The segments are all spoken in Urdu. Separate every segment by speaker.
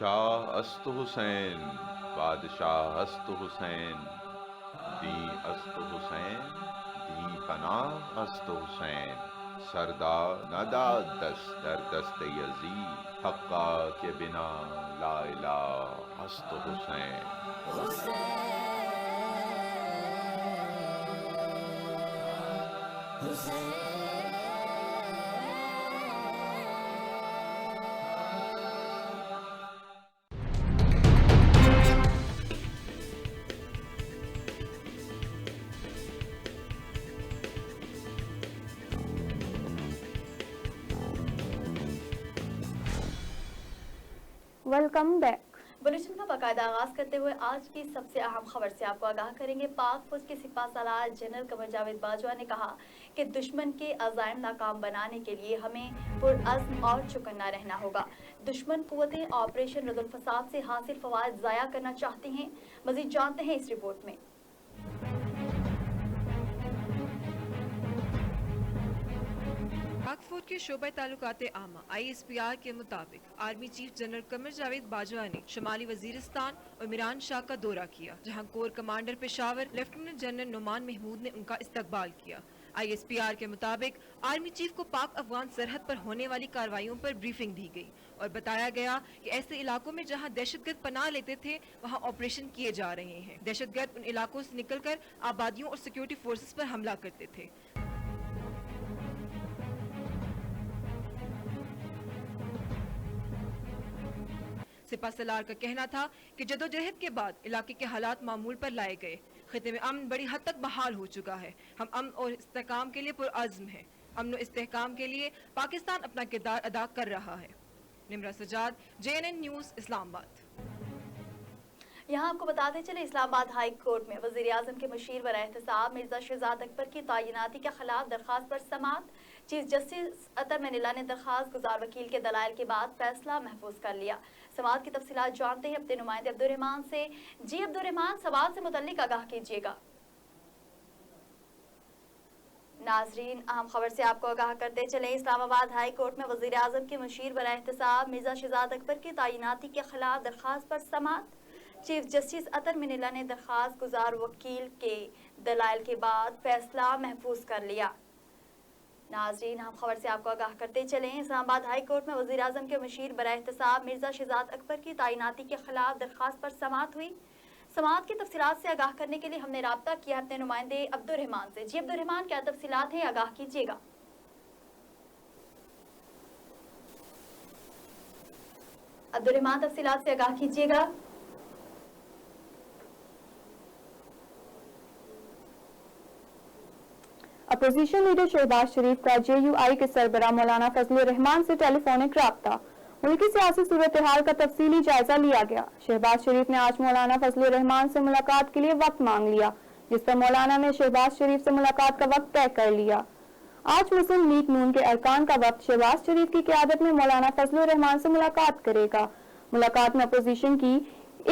Speaker 1: شاہ است حسین، بادشاہ است حسین، دی است حسین، دی پناہ است حسین. سردار نداد دست در دست یزید، حقا که بنا لا اله است حسین.
Speaker 2: Welcome back.
Speaker 3: بلیٹن کا باقاعدہ آغاز کرتے ہوئے آج کی سب سے اہم خبر سے آپ کو آگاہ کریں گے. پاک فوج کے سپاہ سالار جنرل قمر جاوید باجوہ نے کہا کہ دشمن کے عزائم ناکام بنانے کے لیے ہمیں پرعزم اور چوکنا رہنا ہوگا. دشمن قوتیں آپریشن رد الفساد سے حاصل فوائد ضائع کرنا چاہتے ہیں. مزید جانتے ہیں اس رپورٹ میں.
Speaker 4: پاک فوج کے شعبہ تعلقات عامہ ISPR کے مطابق army chief general Qamar Javed Bajwa نے شمالی وزیرستان اور میران شاہ کا دورہ کیا، جہاں corps commander Peshawar lieutenant general Nauman Mahmood نے ان کا استقبال کیا. ISPR کے مطابق آرمی چیف کو پاک افغان سرحد پر ہونے والی کارروائیوں پر بریفنگ دی گئی اور بتایا گیا کہ ایسے علاقوں میں جہاں دہشت گرد پناہ لیتے تھے وہاں آپریشن کیے جا رہے ہیں. دہشت گرد ان علاقوں سے نکل کر آبادیوں اور سیکیورٹی فورسز پر حملہ کرتے تھے. سپاہ سالار کا کہنا تھا کہ جدوجہد کے بعد علاقے کے حالات معمول پر لائے گئے. خطے میں امن بڑی حد تک بحال ہو چکا ہے. ہم امن اور استحکام کے لیے پرعزم ہیں. امن و استحکام کے لیے پاکستان اپنا کردار ادا کر رہا ہے. نمرہ سجاد، JNN نیوز، اسلام آباد.
Speaker 3: یہاں آپ کو بتاتے چلے اسلام آباد ہائی کورٹ میں وزیر اعظم کے مشیر برائے احتساب مرزا شہزاد اکبر کی تعیناتی کے خلاف درخواست پر سماعت. چیف جسٹس عطر منیلا نے درخواست گزار وکیل کے دلائل کے بعد فیصلہ محفوظ کر لیا. سماعت کی تفصیلات جانتے ہیں اپنے نمائندے عبدالرحمان سے. جی عبدالرحمان، سماعت سے متعلق آگاہ کیجیے گا. ناظرین، اہم خبر سے آپ کو آگاہ کرتے چلیں. اسلام آباد ہائی کورٹ میں وزیر اعظم کے مشیر برائے احتساب مرزا شہزاد اکبر کی تعیناتی کے خلاف درخواست پر سماعت. چیف جسٹس عطر منیلا نے درخواست گزار وکیل کے دلائل کے بعد فیصلہ محفوظ کر لیا. ناظرین، ہم خبر سے آپ کو آگاہ کرتے چلیں. اسلام آباد ہائی کورٹ میں وزیر اعظم کے مشیر برائے احتساب مرزا شہزاد اکبر کی تعیناتی کے خلاف درخواست پر سماعت ہوئی. سماعت کی تفصیلات سے آگاہ کرنے کے لیے ہم نے رابطہ کیا اپنے نمائندے عبدالرحمان سے. جی عبدالرحمان، کیا تفصیلات ہیں؟ آگاہ کیجیے گا. عبدالرحمان، تفصیلات سے آگاہ کیجیے گا.
Speaker 2: اپوزیشن لیڈر شہباز شریف کا JUI کے سربراہ مولانا فضل الرحمان سے ٹیلی فونک رابطہ. ملکی سیاسی صورتحال کا تفصیلی جائزہ لیا گیا. شہباز شریف نے آج مولانا فضل الرحمان سے ملاقات کے لیے وقت مانگ لیا، جس پر مولانا نے شہباز شریف سے ملاقات کا وقت طے کر لیا. آج مسلم لیگ نون کے ارکان کا وقت شہباز شریف کی قیادت میں مولانا فضل الرحمان سے ملاقات کرے گا. ملاقات میں اپوزیشن کی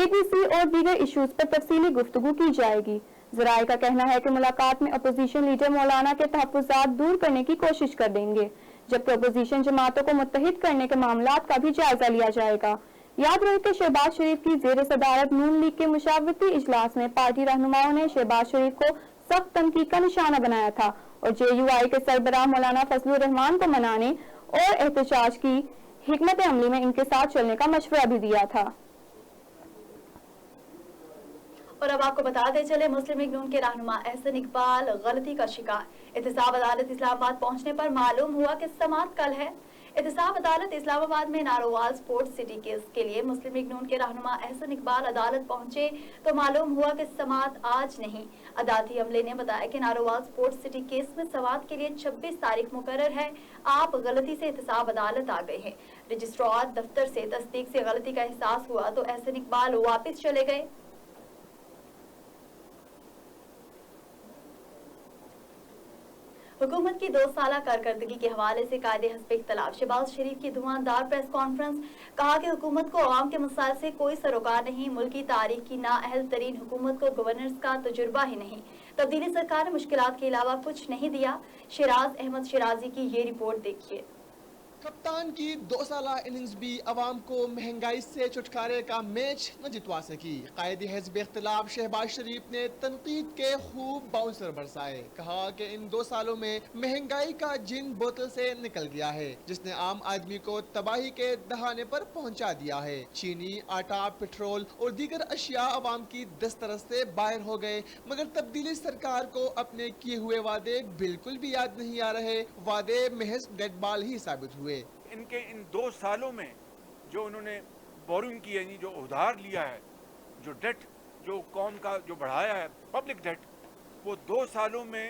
Speaker 2: ABC اور دیگر ایشوز پر تفصیلی گفتگو کی جائے گی. ذرائع کا کہنا ہے کہ ملاقات میں اپوزیشن لیڈر مولانا کے تحفظات دور کرنے کی کوشش کر دیں گے، جبکہ اپوزیشن جماعتوں کو متحد کرنے کے معاملات کا بھی جائزہ لیا جائے گا. یاد رہے کہ شہباز شریف کی زیر صدارت نون لیگ کے مشاورتی اجلاس میں پارٹی رہنماؤں نے شہباز شریف کو سخت تنقید کا نشانہ بنایا تھا اور JUI کے سربراہ مولانا فضل الرحمان کو منانے اور احتجاج کی حکمت عملی میں ان کے ساتھ چلنے کا مشورہ بھی دیا تھا.
Speaker 3: اور اب آپ کو بتاتے چلے مسلم لیگ نون کے رہنما احسن اقبال غلطی کا شکار. احتساب عدالت اسلام آباد پہنچنے پر معلوم ہوا کہ سماعت کل ہے. احتساب عدالت اسلام آباد میں ناروال سپورٹ سٹی کیس کے لیے مسلم لیگ نون کے رہنما احسن اقبال عدالت پہنچے تو معلوم ہوا کہ سماعت آج نہیں. عدالتی عملے نے بتایا کہ ناروال سپورٹ سٹی کیس میں سماعت کے لیے 26 تاریخ مقرر ہے. آپ غلطی سے احتساب عدالت آ گئے ہیں. رجسٹرار دفتر سے تصدیق سے غلطی کا احساس ہوا تو احسن اقبال واپس چلے گئے. حکومت کی 2 سالہ کارکردگی کے حوالے سے قائد حزب اختلاف شہباز شریف کی دھواندار پریس کانفرنس. کہا کہ حکومت کو عوام کے مسائل سے کوئی سروکار نہیں. ملکی تاریخ کی نااہل ترین حکومت کو گورننس کا تجربہ ہی نہیں. تبدیلی سرکار نے مشکلات کے علاوہ کچھ نہیں دیا. شیراز احمد شیرازی کی یہ رپورٹ دیکھیے.
Speaker 5: کپتان کی 2 سالہ اننگز بھی عوام کو مہنگائی سے چھٹکارے کا میچ نہ جتوا سکی۔ قائد حزب اختلاف شہباز شریف نے تنقید کے خوب باؤنسر برسائے، کہا کہ ان 2 سالوں میں مہنگائی کا جن بوتل سے نکل گیا ہے جس نے عام آدمی کو تباہی کے دہانے پر پہنچا دیا ہے۔ چینی، آٹا، پٹرول اور دیگر اشیاء عوام کی دسترس سے باہر ہو گئے، مگر تبدیلی سرکار کو اپنے کیے ہوئے وعدے بالکل بھی یاد نہیں آ رہے۔ وعدے محض ڈیڈ بال ہی ثابت ہوئے۔
Speaker 6: ان کے ان 2 سالوں میں جو انہوں نے بورنگ کی، یعنی جو ادھار لیا ہے، جو ڈیٹ جو قوم کا جو بڑھایا ہے پبلک ڈیٹ، وہ 2 سالوں میں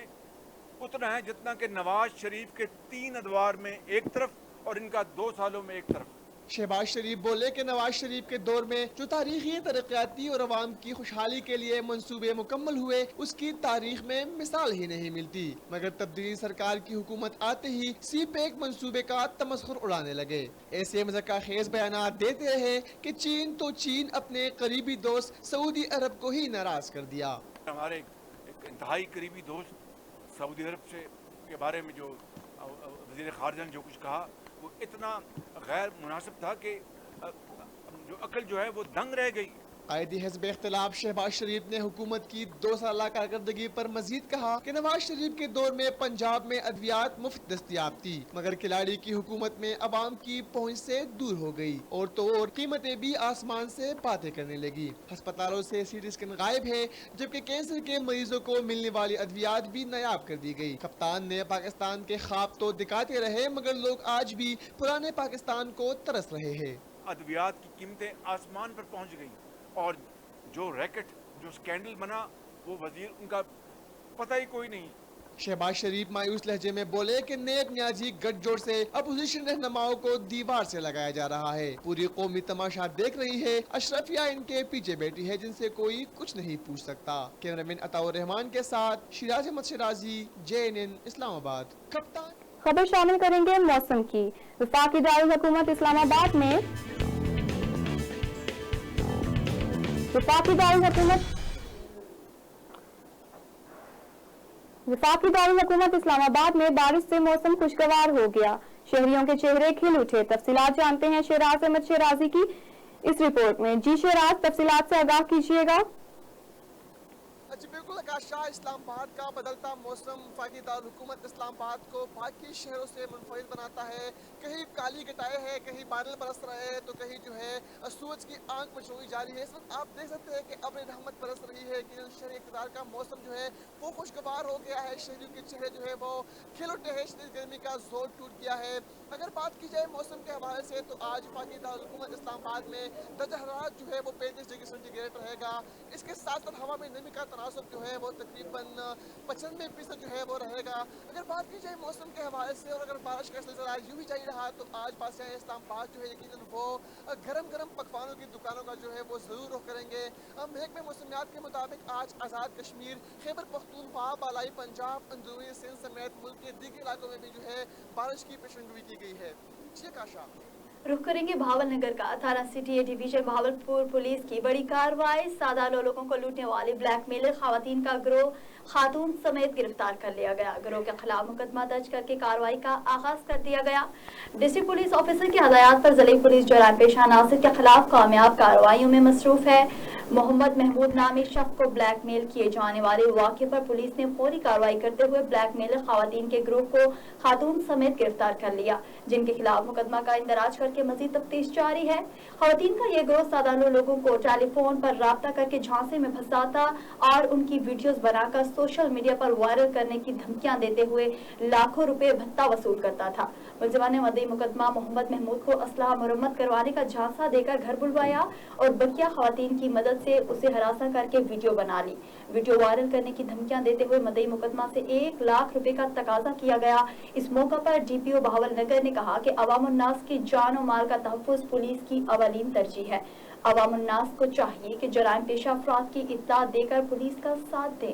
Speaker 6: اتنا ہے جتنا کہ نواز شریف کے 3 ادوار میں ایک طرف اور ان کا 2 سالوں میں ایک طرف۔
Speaker 5: شہباز شریف بولے کہ نواز شریف کے دور میں جو تاریخی ترقیاتی اور عوام کی خوشحالی کے لیے منصوبے مکمل ہوئے اس کی تاریخ میں مثال ہی نہیں ملتی، مگر تبدیلی سرکار کی حکومت آتے ہی سی پیک منصوبے کا تمسخر اڑانے لگے۔ ایسے مذاق خیز بیانات دیتے رہے کہ چین تو چین اپنے قریبی دوست سعودی عرب کو ہی ناراض کر دیا۔
Speaker 6: ہمارے ایک انتہائی قریبی دوست سعودی عرب سے کے بارے میں جو وزیر خارجہ نے جو کچھ کہا وہ اتنا غیر مناسب تھا کہ جو عقل جو ہے وہ دنگ رہ گئی۔
Speaker 5: قائد حزب اختلاف شہباز شریف نے حکومت کی 2 سالہ کارکردگی پر مزید کہا کہ نواز شریف کے دور میں پنجاب میں ادویات مفت دستیاب تھی، مگر کھلاڑی کی حکومت میں عوام کی پہنچ سے دور ہو گئی اور تو اور قیمتیں بھی آسمان سے باتیں کرنے لگی۔ ہسپتالوں سے سی ٹی اسکین غائب ہے، جبکہ کینسر کے مریضوں کو ملنے والی ادویات بھی نایاب کر دی گئی۔ کپتان نے پاکستان کے خواب تو دکھاتے رہے، مگر لوگ آج بھی پرانے پاکستان کو ترس رہے ہیں۔
Speaker 6: ادویات کی قیمتیں آسمان پر پہنچ گئیں اور جو ریکٹ جو سکینڈل بنا وہ وزیر ان کا پتہ ہی کوئی نہیں۔
Speaker 5: شہباز شریف مایوس لہجے میں بولے کہ نیک نیازی گٹھ جوڑ سے اپوزیشن رہنماؤں کو دیوار سے لگایا جا رہا ہے۔ پوری قومی تماشا دیکھ رہی ہے، اشرفیہ ان کے پیچھے بیٹھی ہے جن سے کوئی کچھ نہیں پوچھ سکتا۔ کیمرامین عطاء الرحمان کے ساتھ شیراز احمد شیرازی، JNN اسلام آباد۔ کپتان
Speaker 2: خبر شامل کریں گے موسم کی۔ وفاقی دارالحکومت اسلام آباد میں وفاقی دارالحکومت اسلام آباد میں بارش سے موسم خوشگوار ہو گیا، شہریوں کے چہرے کھل اٹھے۔ تفصیلات جانتے ہیں شیراز احمد شیرازی کی اس رپورٹ میں۔ جی شیراز، تفصیلات سے آگاہ کیجیے گا۔
Speaker 5: جی بالکل آکاشا، اسلام آباد کا بدلتا موسم وفاقی دارالحکومت اسلام آباد کو باقی شہروں سے منفرد بناتا ہے۔ کہیں کالی گٹائے ہیں، کہیں بادل برس رہے ہیں، تو کہیں جو ہے سورج کی آنکھ مچھوئی جاری ہے۔ اس وقت آپ دیکھ سکتے ہیں کہ ابر رحمت برس رہی ہے کہ شہری اقتدار کا موسم جو ہے وہ خوشگوار ہو گیا ہے۔ شہریوں کے چہرے جو ہے وہ کھل اٹھے ہیں، شدید گرمی کا زور ٹوٹ گیا ہے۔ اگر بات کی جائے موسم کے حوالے سے تو آج وفاقی دارالحکومت اسلام آباد میں درجہ حرارت جو ہے وہ 35 ڈگری سینٹی گریڈ رہے گا۔ اس کے ساتھ ساتھ ہوا میں نمی کا تناسب جو ہے وہ تقریباً 95% جو ہے وہ رہے گا۔ اگر بات کی جائے موسم کے حوالے سے اور اگر بارش کا سلسلہ یوں ہی جاری رہا تو آج بادشاہ اسلام آباد جو ہے یقیناً وہ گرم پکوانوں کی دکانوں کا جو ہے وہ ضرور رخ کریں گے۔ محکمہ موسمیات کے مطابق آج آزاد کشمیر، خیبر پختونخوا، بالائی پنجاب، اندرونی سندھ سمیت ملک کے دیگر علاقوں میں بھی جو ہے بارش کی پیشنگوئی کی گئی ہے۔ جی کاشا،
Speaker 3: رخ کریں گے بھاول نگر کا۔ تھانہ city a division Bahawalpur police کی بڑی کارروائی، سادہ لوگوں کو لوٹنے والی بلیک میلر خواتین کا گروہ خاتون سمیت گرفتار کر لیا گیا۔ گروہ کے خلاف مقدمہ درج کر کے کارروائی کا آغاز کر دیا گیا۔ ڈسٹرکٹ پولیس آفیسر کی ہدایات پر ضلعی پولیس جرائم پیشہ عناصر کے خلاف کامیاب کارروائیوں میں مصروف ہے۔ محمد محمود نامی شخص کو بلیک میل کیے جانے والے واقعے پر پولیس نے فوری کارروائی کرتے ہوئے بلیک میلر خواتین کے گروہ کو خاتون سمیت گرفتار کر لیا، جن کے خلاف مقدمہ کا اندراج کر کے مزید تفتیش جاری ہے۔ خواتین کا یہ گروہ سادہ لوگوں کو ٹیلی فون پر رابطہ کر کے جھانسے میں پھنساتا اور ان کی ویڈیوز بنا کر سوشل میڈیا پر وائرل کرنے کی دھمکیاں دیتے ہوئے لاکھوں روپے بھتہ وصول کرتا تھا۔ ملزمان نے مدعی مقدمہ محمد محمود کو اسلحہ مرمت کروانے کا جھانسا دے کر گھر بلوایا اور بقیہ خواتین کی مدد سے اسے ہراساں کر کے ویڈیو بنا لی۔ ویڈیو وائرل کرنے کی دھمکیاں دیتے ہوئے مدعی مقدمہ سے 1 لاکھ روپے کا تقاضا کیا گیا۔ اس موقع پر DPO بہاول نگر نے کہا کہ عوام الناس کی جان و مال کا تحفظ پولیس کی اولین ترجیح ہے۔ عوام الناس کو چاہیے کہ جرائم پیشہ افراد کی اطلاع دے کر پولیس کا ساتھ دیں۔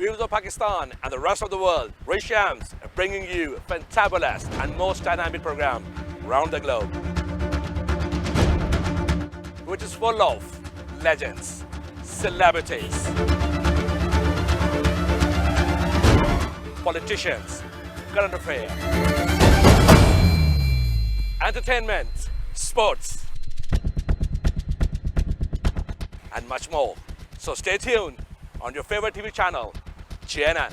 Speaker 7: Viewers of Pakistan and the rest of the world, Ray Shams bringing you a fantabulous and most dynamic program around the globe, which is full of legends, celebrities, politicians, current affairs, entertainment, sports, and much more. So stay tuned on your favorite TV channel, CNN.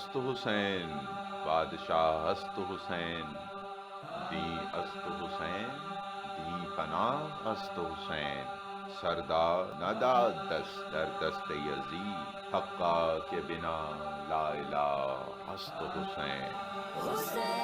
Speaker 1: است حسین بادشاہ است حسین دی است حسین دی پناہ است حسین سردار نداد دست در دست یزید حقا کے بنا لا الہ است حسین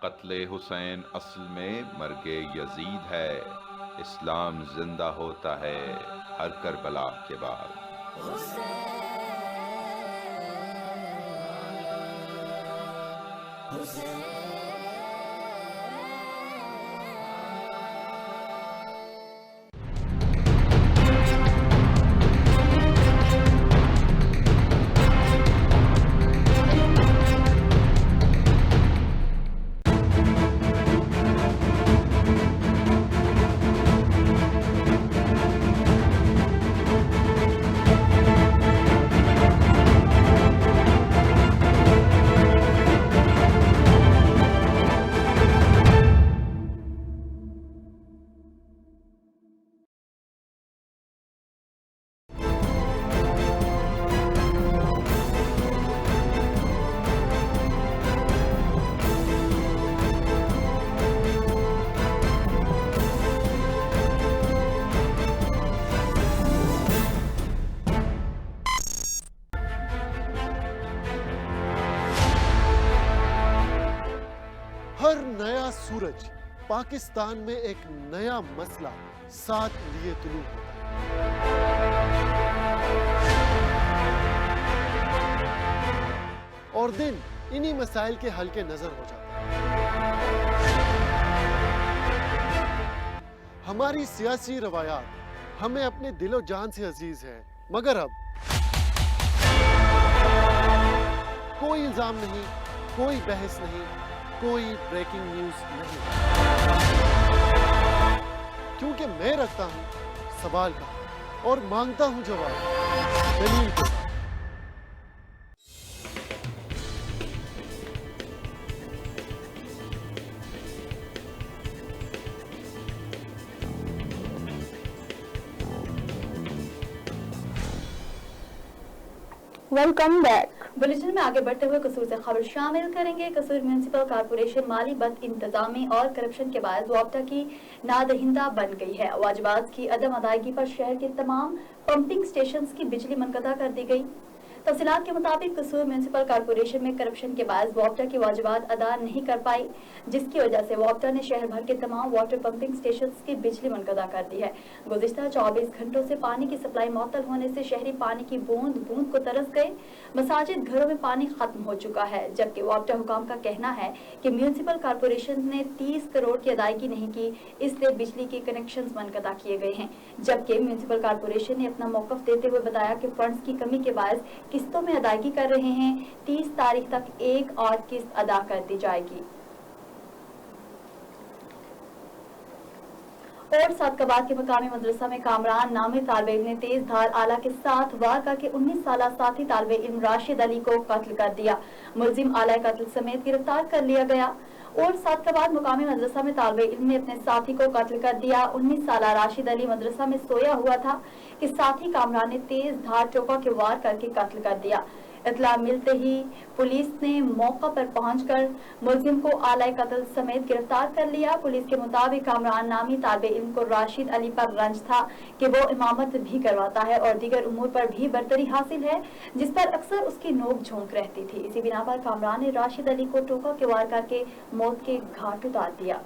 Speaker 1: قتل حسین اصل میں مرگ یزید ہے اسلام زندہ ہوتا ہے ہر کربلا کے بعد
Speaker 5: ہر نیا سورج پاکستان میں ایک نیا مسئلہ ساتھ لیے طلوع ہوتا ہے اور دن انہی مسائل کے حل کے نظر ہو جاتا ہے ہماری سیاسی روایات ہمیں اپنے دل و جان سے عزیز ہے مگر اب کوئی الزام نہیں کوئی بحث نہیں کوئی بریکنگ نیوز نہیں کیونکہ میں رکھتا ہوں سوال کا اور مانگتا ہوں جواب دلیل کے ساتھ
Speaker 2: ویلکم بیک
Speaker 3: بلیٹن میں آگے بڑھتے ہوئے قصور سے خبر شامل کریں گے قصور میونسپل کارپوریشن مالی بد انتظامی اور کرپشن کے باعث ضابطہ کی نادہندہ بن گئی ہے واجبات کی عدم ادائیگی پر شہر کے تمام پمپنگ سٹیشنز کی بجلی منقطع کر دی گئی تفصیلات کے مطابق قصور میونسپل کارپوریشن میں کرپشن کے باعث واٹر کی واجبات ادا نہیں کر پائی جس کی وجہ سے واٹر نے شہر بھر کے تمام واٹر پمپنگ سٹیشنز کی بجلی منقطع کر دی ہے گزشتہ 24 گھنٹوں سے پانی کی سپلائی معطل ہونے سے شہری پانی کی بوند بوند کو ترس گئے مساجد گھروں میں پانی ختم ہو چکا ہے جبکہ واٹر حکام کا کہنا ہے کہ میونسپل کارپوریشن نے 30 کروڑ کی ادائیگی نہیں کی اس لیے بجلی کے کنیکشنز منقطع کیے گئے ہیں جبکہ میونسپل کارپوریشن نے اپنا موقف دیتے ہوئے بتایا کہ فنڈز کی کمی کے باعث قسطوں میں ادائیگی کر رہے ہیں 30 تاریخ تک ایک اور قسط ادا کر دی جائے گی اور سادقباد کے مقامی مدرسہ میں کامران نامی طالب علم نے تیز دھار آلہ کے ساتھ وار کر کے 19 سالہ ساتھی طالب علم راشد علی کو قتل کر دیا ملزم آلہ قتل سمیت گرفتار کر لیا گیا اور سادقباد مقامی مدرسہ میں طالب علم نے اپنے ساتھی کو قتل کر دیا 19 سالہ راشد علی مدرسہ میں سویا ہوا تھا کہ ساتھی کامران نے تیز دھار ٹوپا کے وار کر کے قتل کر دیا اطلاع ملتے ہی پولیس نے موقع پر پہنچ کر ملزم کو آلہ قتل سمیت گرفتار کر لیا پولیس کے مطابق کامران نامی طالب علم کو راشد علی پر رنج تھا کہ وہ امامت بھی کرواتا ہے اور دیگر امور پر بھی برتری حاصل ہے جس پر اکثر اس کی نوک جھونک رہتی تھی اسی بنا پر کامران نے راشد علی کو ٹوکا کے وار کر کے موت کے گھاٹ اتار دیا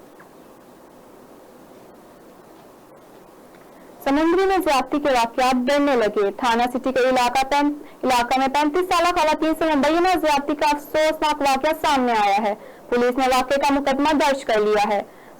Speaker 2: سمندری میں زیادتی کے واقعات بڑھنے لگے تھانہ سٹی کے علاقہ میں 35 سالہ خواتین سے مبینہ زیادتی کا افسوسناک واقعہ سامنے آیا ہے پولیس نے واقعے کا مقدمہ درج کر لیا ہے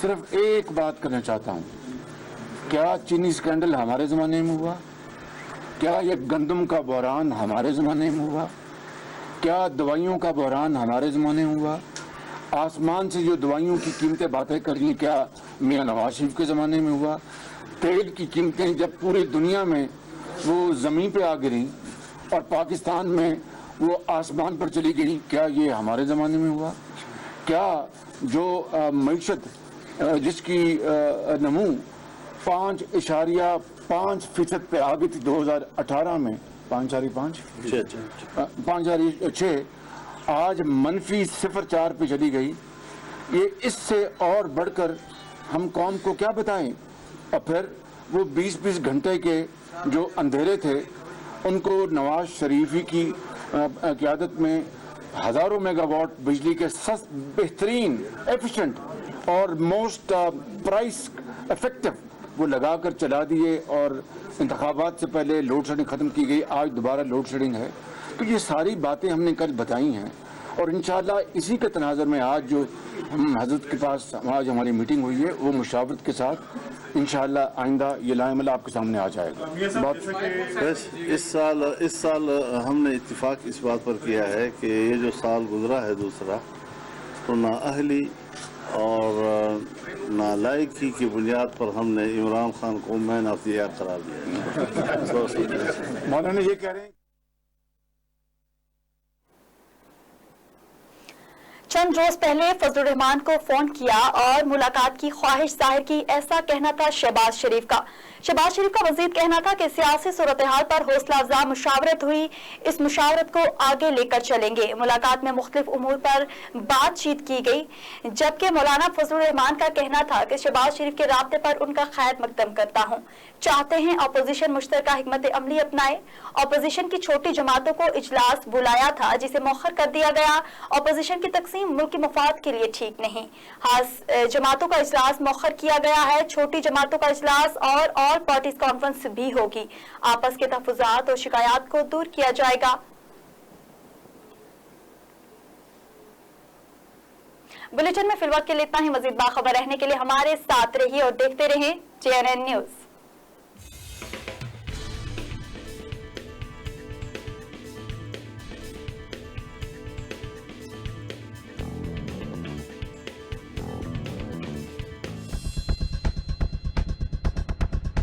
Speaker 8: صرف ایک بات کرنا چاہتا ہوں، کیا چینی اسکینڈل ہمارے زمانے میں ہوا؟ کیا یہ گندم کا بحران ہمارے زمانے میں ہوا؟ کیا دوائیوں کا بحران ہمارے زمانے میں ہوا؟ آسمان سے جو دوائیوں کی قیمتیں باتیں کر رہی ہیں، کیا میاں نواز شریف کے زمانے میں ہوا؟ تیل کی قیمتیں جب پوری دنیا میں وہ زمین پہ آ گریں اور پاکستان میں وہ آسمان پر چلی گئی، کیا یہ ہمارے زمانے میں ہوا؟ کیا جو معیشت جس کی نمو 5.5% پہ آ گئی تھی 2018 میں، 5.6 آج منفی 0.4 پہ چلی گئی. یہ اس سے اور بڑھ کر ہم قوم کو کیا بتائیں؟ اور پھر وہ 20 گھنٹے کے جو اندھیرے تھے ان کو نواز شریفی کی قیادت میں ہزاروں میگا واٹ بجلی کے بہترین ایفیشنٹ اور موسٹ پرائس افیکٹو وہ لگا کر چلا دیے، اور انتخابات سے پہلے لوڈ شیڈنگ ختم کی گئی، آج دوبارہ لوڈ شیڈنگ ہے. تو یہ ساری باتیں ہم نے کل بتائی ہیں، اور انشاءاللہ اسی کے تناظر میں آج جو ہم حضرت کے پاس آج ہماری میٹنگ ہوئی ہے، وہ مشاورت کے ساتھ انشاءاللہ آئندہ یہ لائحہ عمل آپ کے سامنے آ جائے گا.
Speaker 9: بس اس سال ہم نے اتفاق اس بات پر کیا ہے کہ یہ جو سال گزرا ہے دوسرا، تو نااہلی اور نالائقی کی بنیاد پر ہم نے عمران خان کو مین آف دی ایئر قرار دیا.
Speaker 8: مولانا یہ کہہ رہے ہیں
Speaker 3: چند روز پہلے فضل الرحمان کو فون کیا اور ملاقات کی خواہش ظاہر کی، ایسا کہنا تھا شہباز شریف کا. شہباز شریف کا مزید کہنا تھا کہ سیاسی صورتحال پر حوصلہ افزا مشاورت ہوئی، اس مشاورت کو آگے لے کر چلیں گے. ملاقات میں مختلف امور پر بات چیت کی گئی، جبکہ مولانا فضل الرحمان کا کہنا تھا کہ شہباز شریف کے رابطے پر ان کا خیر مقدم کرتا ہوں، چاہتے ہیں اپوزیشن مشترکہ حکمت عملی اپنائے. اپوزیشن کی چھوٹی جماعتوں کو اجلاس بلایا تھا جسے مؤخر کر دیا گیا. اپوزیشن کی تقسیم ملکی مفاد کے لیے ٹھیک نہیں، جماعتوں کا اجلاس مؤخر کیا گیا ہے. چھوٹی جماعتوں کا اجلاس اور آل پارٹیز کانفرنس بھی ہوگی. آپس کے تحفظات اور شکایات کو دور کیا جائے گا. بلیٹن میں فی الوقت کے لیے اتنا ہی. مزید باخبر رہنے کے لیے ہمارے ساتھ رہیے اور دیکھتے رہیں JNN نیوز.